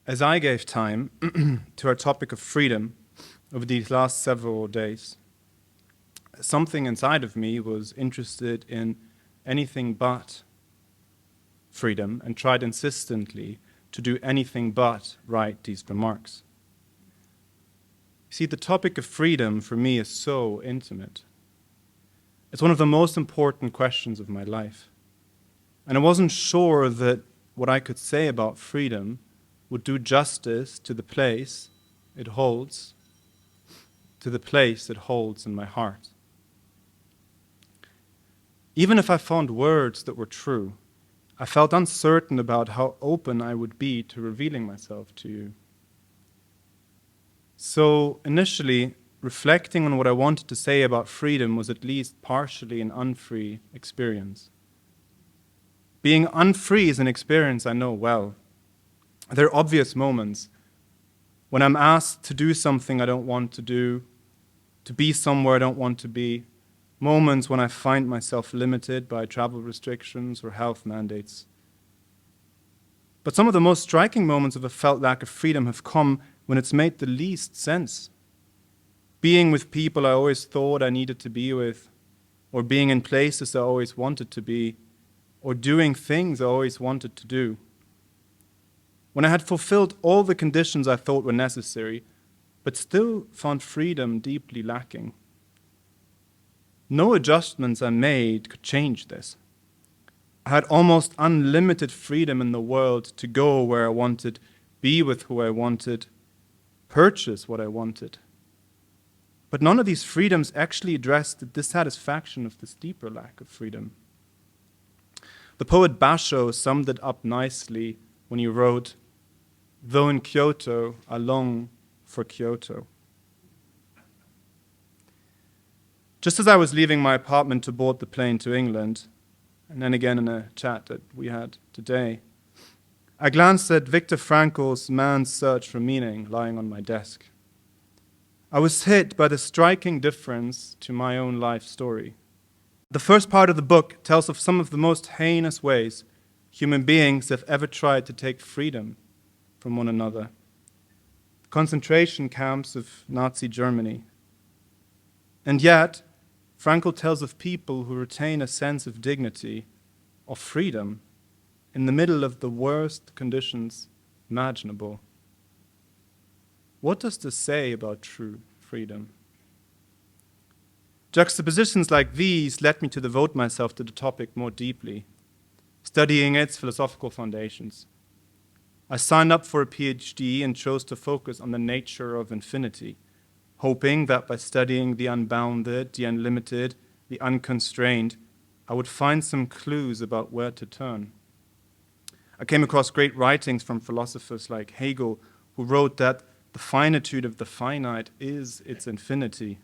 As I gave time to our topic of freedom over these last several days, something inside of me was interested in anything but freedom and tried insistently to do anything but write these remarks. See, the topic of freedom for me is so intimate. It's one of the most important questions of my life. And I wasn't sure that what I could say about freedom would do justice to the place it holds, in my heart. Even if I found words that were true, I felt uncertain about how open I would be to revealing myself to you. So initially, reflecting on what I wanted to say about freedom was at least partially an unfree experience. Being unfree is an experience I know well. There are obvious moments when I'm asked to do something I don't want to do, to be somewhere I don't want to be, moments when I find myself limited by travel restrictions or health mandates. But some of the most striking moments of a felt lack of freedom have come when it's made the least sense. Being with people I always thought I needed to be with, or being in places I always wanted to be, or doing things I always wanted to do. When I had fulfilled all the conditions I thought were necessary, but still found freedom deeply lacking. No adjustments I made could change this. I had almost unlimited freedom in the world to go where I wanted, be with who I wanted, purchase what I wanted. But none of these freedoms actually addressed the dissatisfaction of this deeper lack of freedom. The poet Basho summed it up nicely when he wrote, "Though in Kyoto, I long for Kyoto." Just as I was leaving my apartment to board the plane to England, and then again in a chat that we had today, I glanced at Viktor Frankl's Man's Search for Meaning lying on my desk. I was hit by the striking difference to my own life story. The first part of the book tells of some of the most heinous ways human beings have ever tried to take freedom from one another. The concentration camps of Nazi Germany. And yet, Frankl tells of people who retain a sense of dignity, of freedom, in the middle of the worst conditions imaginable. What does this say about true freedom? Juxtapositions like these led me to devote myself to the topic more deeply, studying its philosophical foundations. I signed up for a PhD and chose to focus on the nature of infinity, hoping that by studying the unbounded, the unlimited, the unconstrained, I would find some clues about where to turn. I came across great writings from philosophers like Hegel, who wrote that the finitude of the finite is its infinity.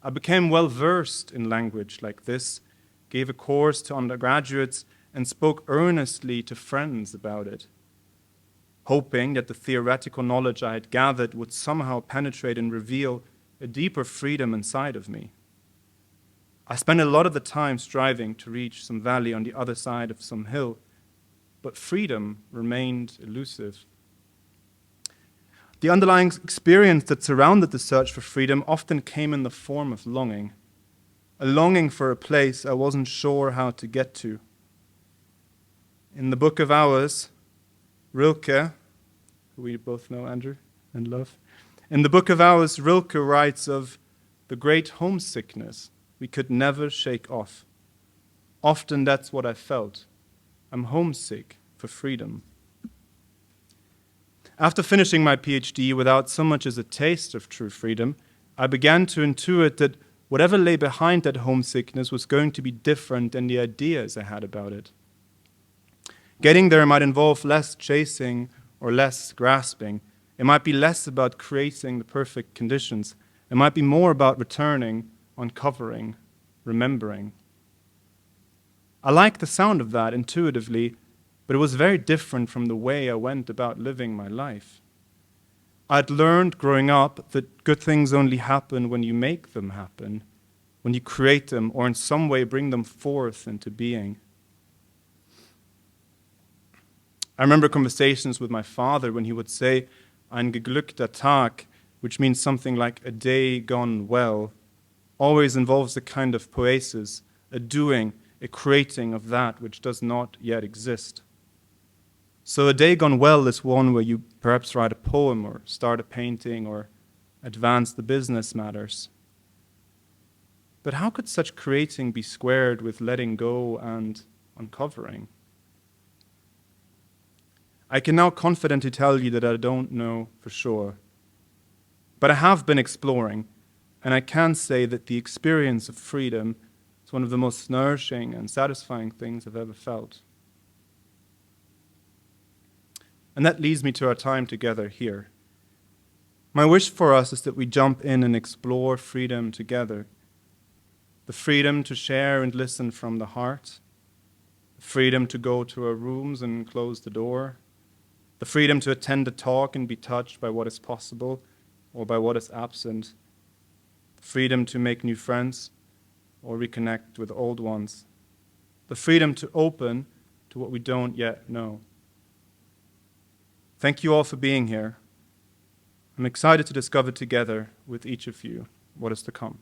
I became well versed in language like this, gave a course to undergraduates, and spoke earnestly to friends about it, hoping that the theoretical knowledge I had gathered would somehow penetrate and reveal a deeper freedom inside of me. I spent a lot of the time striving to reach some valley on the other side of some hill, but freedom remained elusive. The underlying experience that surrounded the search for freedom often came in the form of longing, a longing for a place I wasn't sure how to get to. In the Book of Hours, Rilke, who we both know, Andrew, and love, in the Book of Hours, Rilke writes of the great homesickness we could never shake off. Often that's what I felt. I'm homesick for freedom. After finishing my PhD without so much as a taste of true freedom, I began to intuit that whatever lay behind that homesickness was going to be different than the ideas I had about it. Getting there might involve less chasing or less grasping. It might be less about creating the perfect conditions. It might be more about returning, uncovering, remembering. I liked the sound of that intuitively, but it was very different from the way I went about living my life. I'd learned growing up that good things only happen when you make them happen, when you create them or in some way bring them forth into being. I remember conversations with my father when he would say, ein geglückter Tag, which means something like a day gone well, always involves a kind of poesis, a doing, a creating of that which does not yet exist. So a day gone well is one where you perhaps write a poem or start a painting or advance the business matters. But how could such creating be squared with letting go and uncovering? I can now confidently tell you that I don't know for sure. But I have been exploring, and I can say that the experience of freedom is one of the most nourishing and satisfying things I've ever felt. And that leads me to our time together here. My wish for us is that we jump in and explore freedom together. The freedom to share and listen from the heart. The freedom to go to our rooms and close the door. The freedom to attend a talk and be touched by what is possible or by what is absent. The freedom to make new friends or reconnect with old ones. The freedom to open to what we don't yet know. Thank you all for being here. I'm excited to discover together with each of you what is to come.